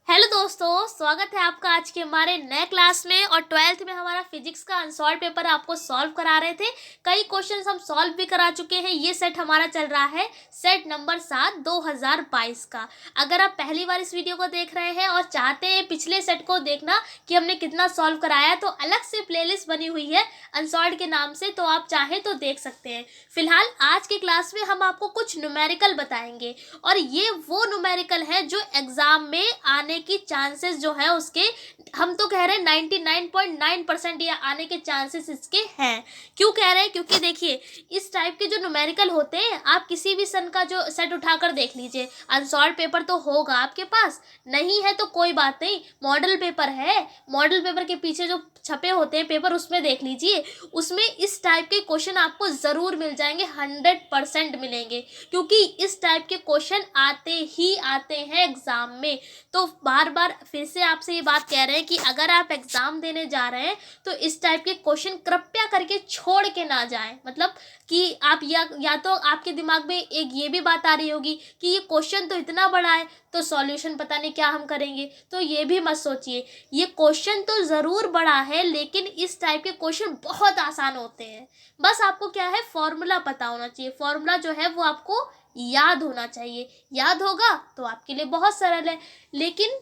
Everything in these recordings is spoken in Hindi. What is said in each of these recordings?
हेलो दोस्तों, स्वागत है आपका आज के हमारे नए क्लास में। और 12th में हमारा फिजिक्स का अनसॉल्व पेपर आपको सॉल्व करा रहे थे। कई क्वेश्चंस हम सॉल्व भी करा चुके हैं। ये सेट हमारा चल रहा है सेट नंबर 7 2022 का। अगर आप पहली बार इस वीडियो को देख रहे हैं और चाहते हैं पिछले सेट को देखना कि हमने कितना सॉल्व कराया, तो अलग से प्लेलिस्ट बनी हुई है अनसॉल्व के नाम से, तो आप चाहें तो देख सकते हैं। फिलहाल आज की क्लास में हम आपको कुछ न्यूमेरिकल बताएंगे, और ये वो न्यूमेरिकल है जो एग्जाम में आने की चांसेस जो है उसके, हम तो कह रहे हैं 99.9% ये आने के चांसेस इसके हैं। क्यों कह रहे हैं? क्योंकि देखिए, इस टाइप के जो न्यूमेरिकल होते हैं, आप किसी भी सन का जो सेट उठाकर देख लीजिए। अनसॉल्व पेपर तो होगा आपके पास, नहीं है तो कोई बात नहीं, मॉडल पेपर है। मॉडल पेपर के पीछे जो छपे होते हैं पेपर, उसमें देख लीजिए। उसमें इस टाइप के क्वेश्चन आपको ज़रूर मिल जाएंगे, 100% मिलेंगे, क्योंकि इस टाइप के क्वेश्चन आते ही आते हैं एग्ज़ाम में। तो बार बार फिर से आपसे ये बात कह रहे हैं कि अगर आप एग्ज़ाम देने जा रहे हैं तो इस टाइप के क्वेश्चन कृपया करके छोड़ के ना जाएं। मतलब कि आप या तो आपके दिमाग में एक ये भी बात आ रही होगी कि ये क्वेश्चन तो इतना बड़ा है, तो सॉल्यूशन पता नहीं क्या हम करेंगे। तो ये भी मत सोचिए, ये क्वेश्चन तो ज़रूर बड़ा है, लेकिन इस टाइप के क्वेश्चन बहुत आसान होते हैं। बस आपको क्या है, फॉर्मूला पता होना चाहिए। फॉर्मूला जो है वो आपको याद होना चाहिए। याद होगा तो आपके लिए बहुत सरल है। लेकिन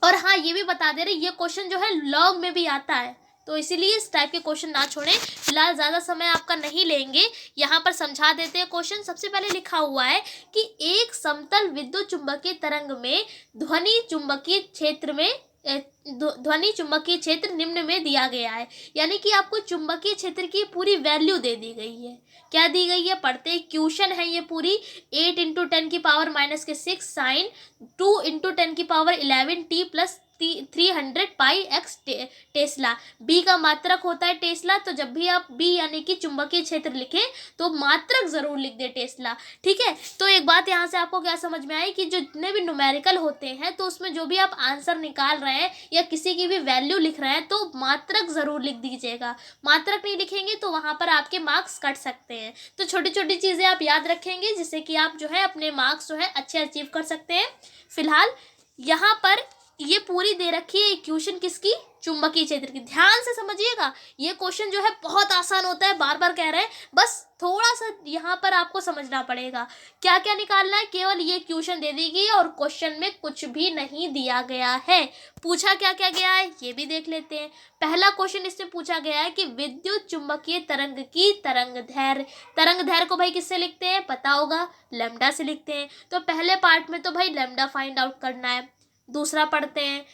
और हाँ, ये भी बता दे रहे, ये क्वेश्चन जो है लॉग में भी आता है, तो इसीलिए इस टाइप के क्वेश्चन ना छोड़ें। फिलहाल ज़्यादा समय आपका नहीं लेंगे, यहाँ पर समझा देते हैं क्वेश्चन। सबसे पहले लिखा हुआ है कि एक समतल विद्युत चुंबकीय तरंग में ध्वनि चुंबकीय क्षेत्र में ध्वनि चुंबकीय क्षेत्र निम्न में दिया गया है। यानी कि आपको चुंबकीय क्षेत्र की पूरी वैल्यू दे दी गई है। क्या दी गई है? पढ़ते हैं। क्वेश्चन है ये पूरी 8 × 10⁻⁻6 साइन 2 × 10⁻11 t प्लस 300 पाई एक्स टेस्ला। बी का मात्रक होता है टेस्ला, तो जब भी आप बी यानी कि चुंबकीय क्षेत्र लिखें तो मात्रक जरूर लिख दे टेस्ला। ठीक है, तो एक बात यहाँ से आपको क्या समझ में आई कि जो जितने भी न्यूमेरिकल होते हैं, तो उसमें जो भी आप आंसर निकाल रहे हैं या किसी की भी वैल्यू लिख रहे हैं, तो मात्रक जरूर लिख दीजिएगा। मात्रक नहीं लिखेंगे तो वहाँ पर आपके मार्क्स कट सकते हैं। तो छोटी छोटी चीज़ें आप याद रखेंगे, जिससे कि आप जो है अपने मार्क्स जो है अच्छे अचीव कर सकते हैं। फिलहाल यहाँ पर ये पूरी दे रखी है इक्वेशन किसकी? चुंबकीय क्षेत्र की। ध्यान से समझिएगा, ये क्वेश्चन जो है बहुत आसान होता है, बार बार कह रहे हैं, बस थोड़ा सा यहाँ पर आपको समझना पड़ेगा। क्या क्या निकालना है, केवल ये क्वेश्चन दे दी गई है और क्वेश्चन में कुछ भी नहीं दिया गया है। पूछा क्या क्या गया है ये भी देख लेते हैं। पहला क्वेश्चन इसमें पूछा गया है कि विद्युत चुंबकीय तरंग की तरंग दैर्घ्य को भाई किससे लिखते हैं? पता होगा, लैम्डा से लिखते हैं। तो पहले पार्ट में तो भाई लैम्डा फाइंड आउट करना है। दूसरा पढ़ते हैं,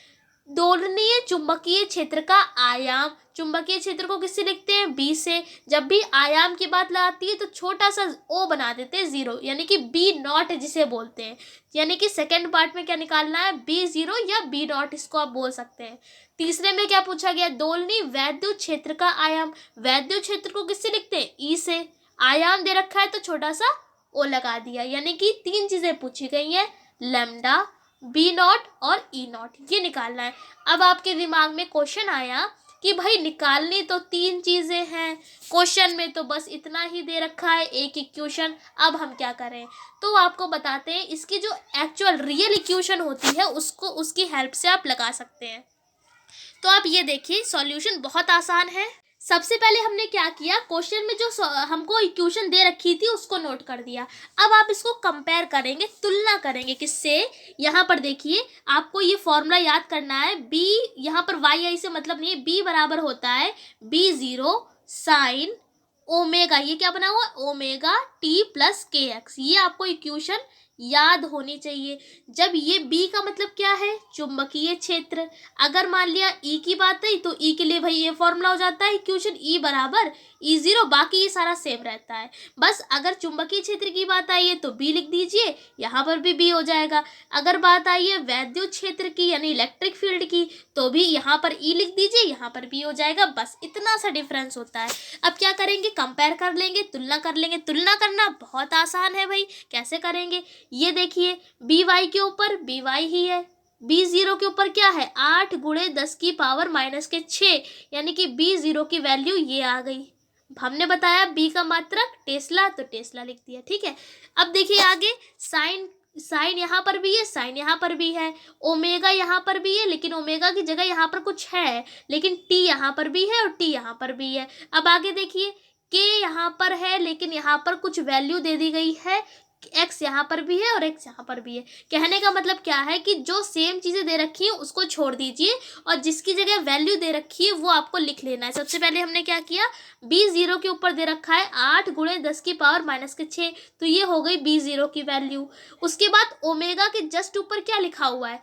दोलनीय चुंबकीय क्षेत्र का आयाम। चुंबकीय क्षेत्र को किससे लिखते हैं? बी से। जब भी आयाम की बात आती है तो छोटा सा ओ बना देते हैं 0, यानी कि बी नॉट जिसे बोलते हैं। यानी कि सेकंड पार्ट में क्या निकालना है? B0 या B0, इसको आप बोल सकते हैं। तीसरे में क्या पूछा गया? दोलनीय वैद्युत क्षेत्र का आयाम। वैद्युत क्षेत्र को किससे लिखते हैं? ई से। आयाम दे रखा है तो छोटा सा ओ लगा दिया। यानी कि 3 चीजें पूछी गई हैं, लैम्डा, B0 और E0, ये निकालना है। अब आपके दिमाग में क्वेश्चन आया कि भाई निकालनी तो 3 चीज़ें हैं, क्वेश्चन में तो बस इतना ही दे रखा है, एक इक्वेशन। अब हम क्या करें? तो आपको बताते हैं, इसकी जो एक्चुअल रियल इक्वेशन होती है उसको, उसकी हेल्प से आप लगा सकते हैं। तो आप ये देखिए, सॉल्यूशन बहुत आसान है। सबसे पहले हमने क्या किया, क्वेश्चन में जो हमको इक्वेशन दे रखी थी उसको नोट कर दिया। अब आप इसको कंपेयर करेंगे, तुलना करेंगे किससे? यहाँ पर देखिए, आपको ये फॉर्मूला याद करना है। बी, यहाँ पर वाई आई से मतलब नहीं है, बी बराबर होता है B0 साइन ओमेगा, ये क्या बना हुआ? ओमेगा टी प्लस के एक्स। ये आपको इक्वेशन याद होनी चाहिए। जब ये बी का मतलब क्या है? चुंबकीय क्षेत्र। अगर मान लिया ई की बात है तो ई के लिए भाई ये फॉर्मूला हो जाता है इक्वेशन ई बराबर E0, बाकी ये सारा सेम रहता है। बस अगर चुंबकीय क्षेत्र की बात आई है तो बी लिख दीजिए, यहाँ पर भी बी हो जाएगा। अगर बात आई है वैद्युत क्षेत्र की यानी इलेक्ट्रिक फील्ड की, तो भी यहाँ पर ई लिख दीजिए, यहाँ पर बी हो जाएगा। बस इतना सा डिफरेंस होता है। अब क्या करेंगे? कंपेयर कर लेंगे, तुलना कर लेंगे। तुलना करना बहुत आसान है भाई, कैसे करेंगे? ये देखिए, बी वाई के ऊपर बी वाई ही है, B0 के ऊपर क्या है? 8 × 10⁻⁻6, यानी कि B0 की वैल्यू ये आ गई। हमने बताया बी का मात्रक टेस्ला, तो टेस्ला लिख दिया। ठीक है, अब देखिए आगे, साइन साइन यहाँ पर भी है, साइन यहाँ पर भी है, ओमेगा यहाँ पर भी है, लेकिन ओमेगा की जगह यहाँ पर कुछ है, लेकिन टी यहाँ पर भी है और टी यहाँ पर भी है। अब आगे देखिए, के यहाँ पर है लेकिन यहाँ पर कुछ वैल्यू दे दी गई है, एक्स यहाँ पर भी है और एक्स यहाँ पर भी है। कहने का मतलब क्या है कि जो सेम चीज़ें दे रखी है उसको छोड़ दीजिए और जिसकी जगह वैल्यू दे रखी है वो आपको लिख लेना है। सबसे पहले हमने क्या किया, b0 के ऊपर दे रखा है 8 गुणे 10 की पावर -6, तो ये हो गई b0 की वैल्यू। उसके बाद ओमेगा के जस्ट ऊपर क्या लिखा हुआ है,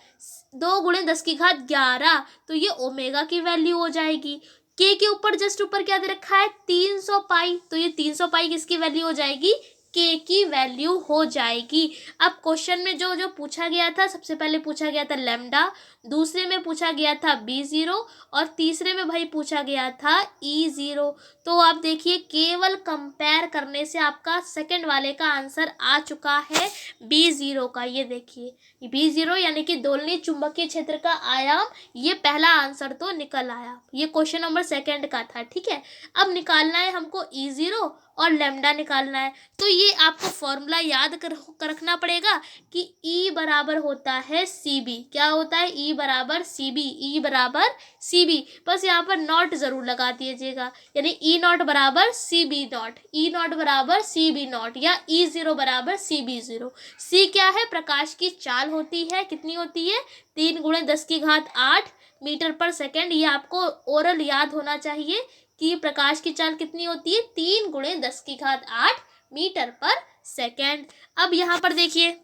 2 गुणे 10 की घात 11, तो ये ओमेगा की वैल्यू हो जाएगी। के ऊपर जस्ट ऊपर क्या दे रखा है, 300 पाई, तो ये 300 पाई किसकी वैल्यू हो जाएगी, के की वैल्यू हो जाएगी। अब क्वेश्चन में जो जो पूछा गया था, सबसे पहले पूछा गया था लैम्डा, दूसरे में पूछा गया था b0 और तीसरे में भाई पूछा गया था e0। तो आप देखिए केवल कंपेयर करने से आपका सेकंड वाले का आंसर आ चुका है b0 का। ये देखिए b0 यानी कि दोलनी चुंबकीय क्षेत्र का आयाम, ये पहला आंसर तो निकल आया। ये क्वेश्चन नंबर सेकंड का था, ठीक है। अब निकालना है हमको e0 और लैम्डा निकालना है। तो ये आपको फॉर्मूला याद रखना पड़ेगा कि E बराबर होता है CB। क्या होता है, E बराबर CB, E बराबर CB, बस यहाँ पर नॉट ज़रूर लगा दीजिएगा, यानी E0 बराबर CB0, E0 बराबर CB0 या E0 बराबर CB0। C क्या है, प्रकाश की चाल होती है, कितनी होती है, 3 गुणे 10 की घात 8 मीटर पर सेकेंड। ये आपको ओरल याद होना चाहिए कि प्रकाश की चाल कितनी होती है, 3 गुणे 10 की घात 8 मीटर पर सेकेंड। अब यहाँ पर देखिए,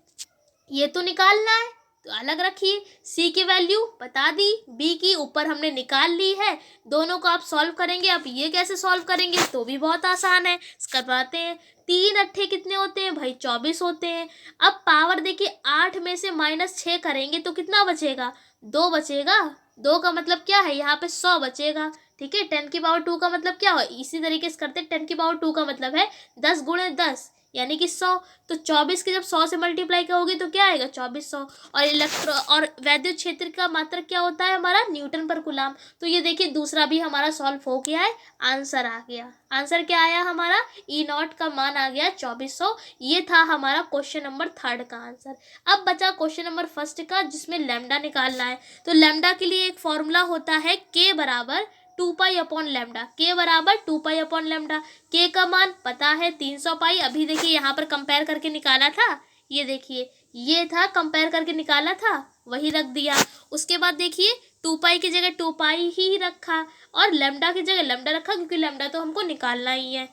ये तो निकालना है तो अलग रखिए, सी की वैल्यू बता दी, बी की ऊपर हमने निकाल ली है, दोनों को आप सॉल्व करेंगे। अब ये कैसे सॉल्व करेंगे, तो भी बहुत आसान है, करवाते हैं। 3 अट्ठे कितने होते हैं भाई, 24 होते हैं। अब पावर देखिए, 8 में से -6 करेंगे तो कितना बचेगा, 2 बचेगा। 2 का मतलब क्या है, यहाँ पे 100 बचेगा, ठीक है। 10 की पावर 2 का मतलब क्या हो, इसी तरीके से करते हैं। 10 की पावर 2 का मतलब है 10 गुणे 10 यानी कि 100। तो 24 की जब 100 से मल्टीप्लाई करोगे तो क्या आएगा, 2400। और वैद्युत क्षेत्र का मात्रक क्या होता है हमारा, न्यूटन पर कूलाम। तो ये देखिए दूसरा भी हमारा सॉल्व हो गया है, आंसर आ गया। आंसर क्या आया हमारा, E0 का मान आ गया 2400। ये था हमारा क्वेश्चन नंबर 3 का आंसर। अब बचा क्वेश्चन नंबर 1 का, जिसमें लैम्डा निकालना है। तो लैम्डा के लिए एक फॉर्मूला होता है, के बराबर 2 पाई अपॉन लैम्डा, के बराबर 2 पाई अपॉन लैम्डा। के का मान पता है 300 पाई। अभी देखिए यहाँ पर कंपेयर करके निकाला था, ये देखिए ये था, कंपेयर करके निकाला था, वही रख दिया। उसके बाद देखिए 2 पाई की जगह 2 पाई ही रखा और लैम्डा की जगह लैम्डा रखा, क्योंकि लैम्डा तो हमको निकालना ही है।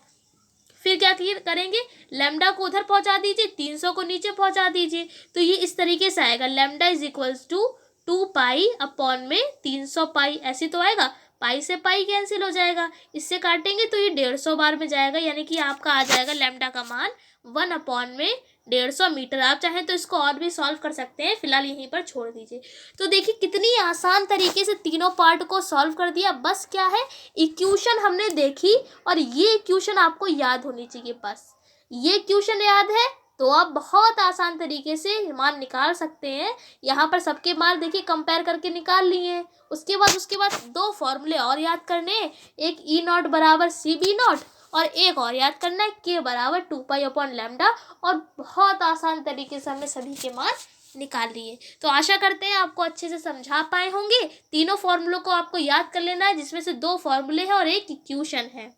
फिर क्या करेंगे, लैम्डा को उधर पहुंचा दीजिए, 300 को नीचे पहुंचा दीजिए, तो ये इस तरीके से आएगा, lambda is equals to 2 pi upon में 300 पाई, ऐसे तो आएगा। पाई से पाई कैंसिल हो जाएगा, इससे काटेंगे तो ये 150 बार में जाएगा, यानी कि आपका आ जाएगा लैम्डा का मान 1 अपॉन में 150 मीटर। आप चाहें तो इसको और भी सॉल्व कर सकते हैं, फिलहाल यहीं पर छोड़ दीजिए। तो देखिए कितनी आसान तरीके से तीनों पार्ट को सॉल्व कर दिया। बस क्या है, इक्वेशन हमने देखी और ये इक्वेशन आपको याद होनी चाहिए। बस ये इक्वेशन याद है तो आप बहुत आसान तरीके से मान निकाल सकते हैं। यहाँ पर सबके मान देखिए कंपेयर करके निकाल लिए हैं। उसके बाद 2 फॉर्मूले और याद करने हैं, एक E0 बराबर CB0 और एक और याद करना है, के बराबर 2 पाई अपॉन लैम्डा। और बहुत आसान तरीके से हमने सभी के मान निकाल लिए। तो आशा करते हैं आपको अच्छे से समझा पाए होंगे। तीनों फॉर्मूलों को आपको याद कर लेना है, जिसमें से 2 फॉर्मूले हैं और एक इक्वेशन है।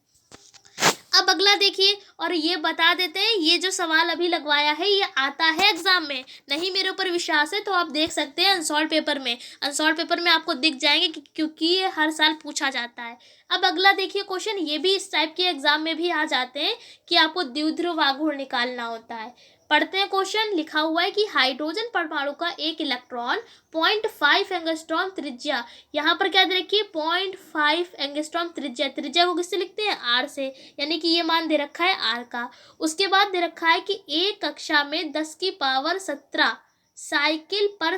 अब अगला देखिए, और ये बता देते हैं, ये जो सवाल अभी लगवाया है ये आता है एग्जाम में, नहीं मेरे ऊपर विश्वास है तो आप देख सकते हैं अनसॉल्व पेपर में। अनसॉल्व पेपर में आपको दिख जाएंगे क्योंकि ये हर साल पूछा जाता है। अब अगला देखिए क्वेश्चन, ये भी इस टाइप के एग्जाम में भी आ जाते हैं कि आपको द्विध्रुव आघूर्ण निकालना होता है। पढ़ते हैं क्वेश्चन। लिखा हुआ है कि हाइड्रोजन परमाणु का एक इलेक्ट्रॉन 0.5 एंगस्ट्रॉम त्रिज्या, यहाँ पर क्या दे रखी है 0.5 एंगस्ट्रॉम त्रिज्या, त्रिज्या को किससे लिखते हैं, आर से, यानी कि ये मान दे रखा है आर का। उसके बाद दे रखा है कि एक कक्षा में 10 की पावर 17 साइकिल पर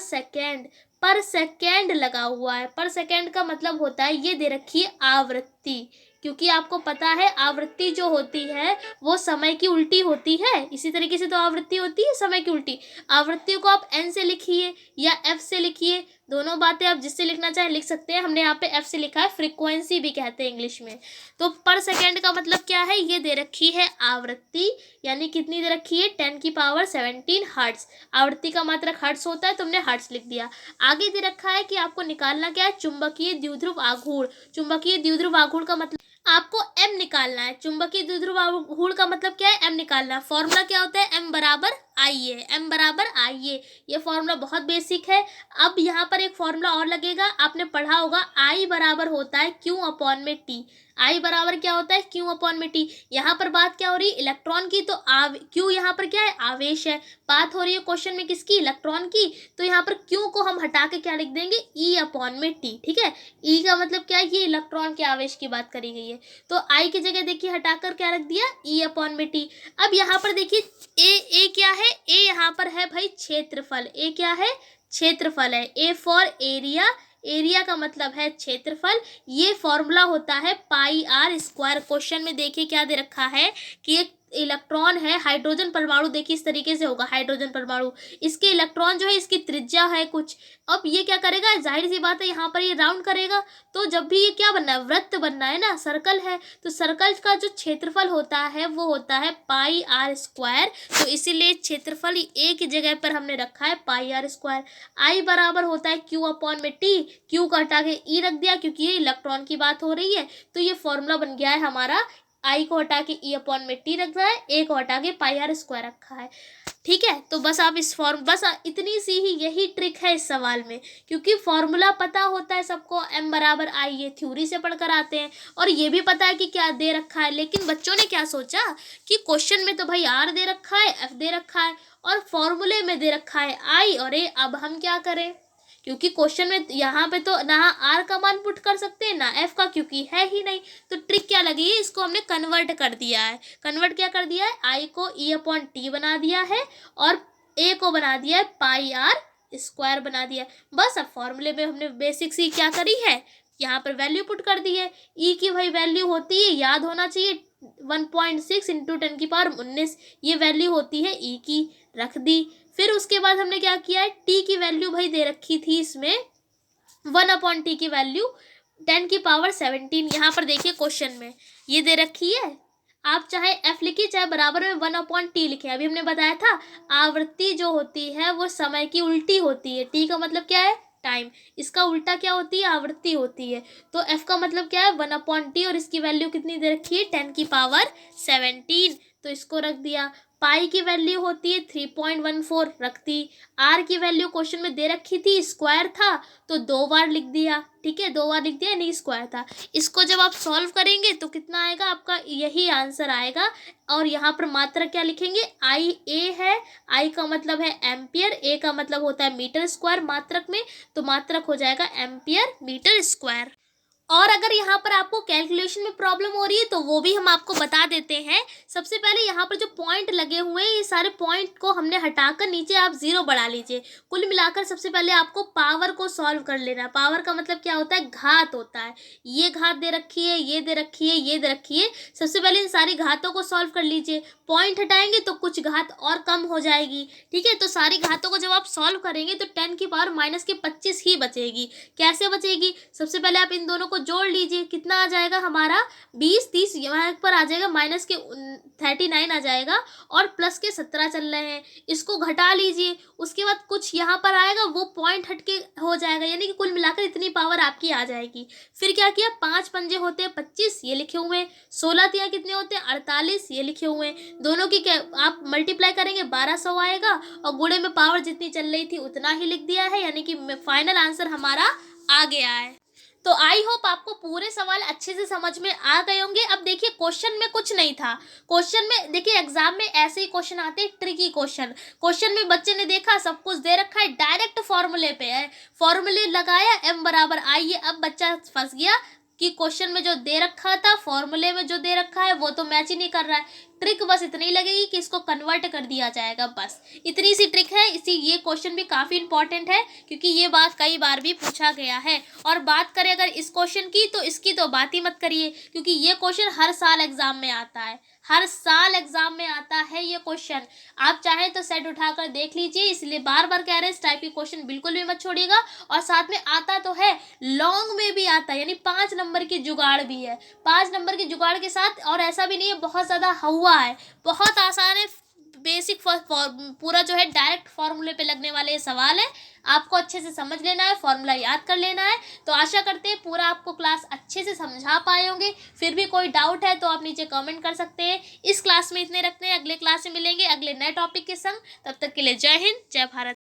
सेकेंड लगा हुआ है। पर सेकेंड का मतलब होता है, ये दे रखी है आवृत्ति, क्योंकि आपको पता है आवृत्ति जो होती है वो समय की उल्टी होती है। इसी तरीके से तो आवृत्ति होती है समय की उल्टी। आवृत्तियों को आप एन से लिखिए या एफ से लिखिए, दोनों बातें आप जिससे लिखना चाहें लिख सकते हैं। हमने यहाँ पे एफ से लिखा है, फ्रीक्वेंसी भी कहते हैं इंग्लिश में। तो पर सेकेंड का मतलब क्या है, ये दे रखी है आवृत्ति, यानी कितनी दे रखी है 10⁻17 हर्ट्ज। आवृत्ति का मात्रक हर्ट्ज होता है, तुमने हर्ट्ज लिख दिया। आगे दे रखा है कि आपको निकालना क्या है, चुंबकीय द्विध्रुव आघूर्ण। चुंबकीय द्विध्रुव आघूर्ण का मतलब आपको एम निकालना है। चुंबकीय द्विध्रुव आघूर्ण का मतलब क्या है, एम निकालना है। फॉर्मूला क्या होता है, एम बराबर आई ए, एम बराबर आई ए। ये फॉर्मूला बहुत बेसिक है। अब यहाँ पर एक फॉर्मूला और लगेगा, आपने पढ़ा होगा, आई बराबर होता है क्यू अपॉन में टी। आई बराबर क्या होता है, क्यू अपॉन में टी। यहाँ पर बात क्या हो रही है, इलेक्ट्रॉन की, तो क्यू यहाँ पर क्या है, आवेश है। बात हो रही है क्वेश्चन में किसकी, इलेक्ट्रॉन की। तो यहाँ पर क्यू को हम हटा के क्या लिख देंगे, ई अपॉन में टी। ठीक है, ई का मतलब क्या है, ये इलेक्ट्रॉन के आवेश की बात करी गई है। तो आई की जगह देखिए हटाकर क्या रख दिया, ई अपॉन में टी। अब यहाँ पर देखिए ए क्या है, ए यहाँ पर है भाई क्षेत्रफल। ए क्या है, क्षेत्रफल है। ए फॉर एरिया, एरिया का मतलब है क्षेत्रफल। ये फॉर्मूला होता है पाई आर स्क्वायर। क्वेश्चन में देखिए क्या दे रखा है कि एक इलेक्ट्रॉन है, हाइड्रोजन परमाणु, देखिए इस तरीके से होगा हाइड्रोजन परमाणु। इसके इलेक्ट्रॉन जो है, इसकी त्रिज्या है कुछ। अब ये क्या करेगा, जाहिर सी बात है यहाँ पर ये राउंड करेगा। तो जब भी ये क्या बनना है, वृत्त बनना है ना, सर्कल है, तो सर्कल का जो क्षेत्रफल होता है वो होता है पाई आर स्क्वायर। तो इसीलिए क्षेत्रफल ए की जगह पर हमने रखा है पाई आर स्क्वायर। आई बराबर होता है क्यू अपॉन में टी। क्यू का हटा के ई रख दिया, क्योंकि ये इलेक्ट्रॉन की बात हो रही है। तो ये फॉर्मूला बन गया है हमारा, आई को हटा के ई अपॉन में टी रखा है, ए को हटा के पाई आर स्क्वायर रखा है। ठीक है, तो बस आप इस बस इतनी सी ही यही ट्रिक है इस सवाल में, क्योंकि फॉर्मूला पता होता है सबको, एम बराबर आई, ये थ्योरी से पढ़कर आते हैं। और ये भी पता है कि क्या दे रखा है, लेकिन बच्चों ने क्या सोचा कि क्वेश्चन में तो भाई आर दे रखा है, एफ दे रखा है, और फॉर्मूले में दे रखा है आई और ए। अब हम क्या करें, क्योंकि क्वेश्चन में यहाँ पे तो ना आर का मान पुट कर सकते हैं ना एफ का, क्योंकि है ही नहीं। तो ट्रिक क्या लगी है, इसको हमने कन्वर्ट कर दिया है। कन्वर्ट क्या कर दिया है, आई को ई अपॉन टी बना दिया है और ए को बना दिया है पाई आर स्क्वायर बना दिया। बस अब फॉर्मूले में हमने बेसिक सी क्या करी है, यहाँ पर वैल्यू पुट कर दी है। ई की भाई वैल्यू होती है, याद होना चाहिए, 1.6 इंटू 10⁻19 ये वैल्यू होती है ई की, रख दी। फिर उसके बाद हमने क्या किया है, टी की वैल्यू भाई दे रखी थी इसमें 1/t की वैल्यू 10⁻17। यहाँ पर देखिए क्वेश्चन में ये दे रखी है, आप चाहे f लिखिए चाहे बराबर में 1/t लिखे। अभी हमने बताया था आवृत्ति जो होती है वो समय की उल्टी होती है। t का मतलब क्या है, टाइम, इसका उल्टा क्या होती है, आवृत्ति होती है। तो f का मतलब क्या है 1/t, और इसकी वैल्यू कितनी दे रखी है 10⁻17, तो इसको रख दिया। पाई की वैल्यू होती है 3.14, रख दी। आर की वैल्यू क्वेश्चन में दे रखी थी, स्क्वायर था तो 2 बार लिख दिया। ठीक है, 2 बार लिख दिया, नहीं स्क्वायर था। इसको जब आप सॉल्व करेंगे तो कितना आएगा आपका, यही आंसर आएगा। और यहाँ पर मात्रक क्या लिखेंगे, आई ए है, आई का मतलब है एम्पियर, ए का मतलब होता है मीटर स्क्वायर मात्रक में, तो मात्रक हो जाएगा एम्पियर मीटर स्क्वायर। और अगर यहाँ पर आपको कैलकुलेशन में प्रॉब्लम हो रही है तो वो भी हम आपको बता देते हैं। सबसे पहले यहाँ पर जो पॉइंट लगे हुए हैं, ये सारे पॉइंट को हमने हटाकर नीचे आप 0 बढ़ा लीजिए। कुल मिलाकर सबसे पहले आपको पावर को सॉल्व कर लेना है। पावर का मतलब क्या होता है, घात होता है। ये घात दे रखी है, ये दे रखी है, ये दे रखी है। सबसे पहले इन सारी घातों को सॉल्व कर लीजिए। पॉइंट हटाएंगे तो कुछ घात और कम हो जाएगी। ठीक है, तो सारी घातों को जब आप सॉल्व करेंगे तो 10⁻−25 ही बचेगी। कैसे बचेगी, सबसे पहले आप इन दोनों को जोड़ लीजिए। कितना आ जाएगा हमारा 20, 30 यहाँ पर आ जाएगा, माइनस के 39 आ जाएगा और प्लस के 17 चल रहे हैं। इसको घटा लीजिए, उसके बाद कुछ यहाँ पर आएगा वो पॉइंट हटके हो जाएगा, यानी कि कुल मिलाकर इतनी पावर आपकी आ जाएगी। फिर क्या किया, 5 पंजे होते हैं 25, ये लिखे हुए हैं। 16 तिया कितने होते हैं 48, ये लिखे हुए हैं। दोनों की आप मल्टीप्लाई करेंगे 1200 आएगा, और गुणे में पावर जितनी चल रही थी उतना ही लिख दिया है, यानी कि फाइनल आंसर हमारा आ गया है। तो आई होप आपको पूरे सवाल अच्छे से समझ में आ गए होंगे। अब देखिए क्वेश्चन में कुछ नहीं था। क्वेश्चन में देखिए एग्जाम में ऐसे ही क्वेश्चन आते हैं, ट्रिकी क्वेश्चन। क्वेश्चन में बच्चे ने देखा सब कुछ दे रखा है, डायरेक्ट फॉर्मूले पे है, फॉर्मूले लगाया, एम बराबर आई है। अब बच्चा फंस गया, कि क्वेश्चन में जो दे रखा था, फॉर्मूले में जो दे रखा है वो तो मैच ही नहीं कर रहा है। ट्रिक बस इतनी लगेगी कि इसको कन्वर्ट कर दिया जाएगा, बस इतनी सी ट्रिक है। ये क्वेश्चन भी काफ़ी इंपॉर्टेंट है क्योंकि ये बात कई बार भी पूछा गया है। और बात करें अगर इस क्वेश्चन की, तो इसकी तो बात ही मत करिए क्योंकि ये क्वेश्चन हर साल एग्जाम में आता है, हर साल एग्जाम में आता है ये क्वेश्चन। आप चाहें तो सेट उठाकर देख लीजिए, इसलिए बार बार कह रहे हैं इस टाइप की क्वेश्चन बिल्कुल भी मत छोड़िएगा। और साथ में आता तो है, लॉन्ग में भी आता है, यानी 5 नंबर की जुगाड़ भी है। 5 नंबर की जुगाड़ के साथ, और ऐसा भी नहीं है बहुत ज़्यादा हवा है, बहुत आसान है। बेसिक पूरा जो है डायरेक्ट फॉर्मूले पे लगने वाले ये सवाल है। आपको अच्छे से समझ लेना है, फॉर्मूला याद कर लेना है। तो आशा करते हैं पूरा आपको क्लास अच्छे से समझा पाए होंगे। फिर भी कोई डाउट है तो आप नीचे कमेंट कर सकते हैं। इस क्लास में इतने रखते हैं, अगले क्लास में मिलेंगे अगले नए टॉपिक के संग। तब तक के लिए जय हिंद, जय भारत।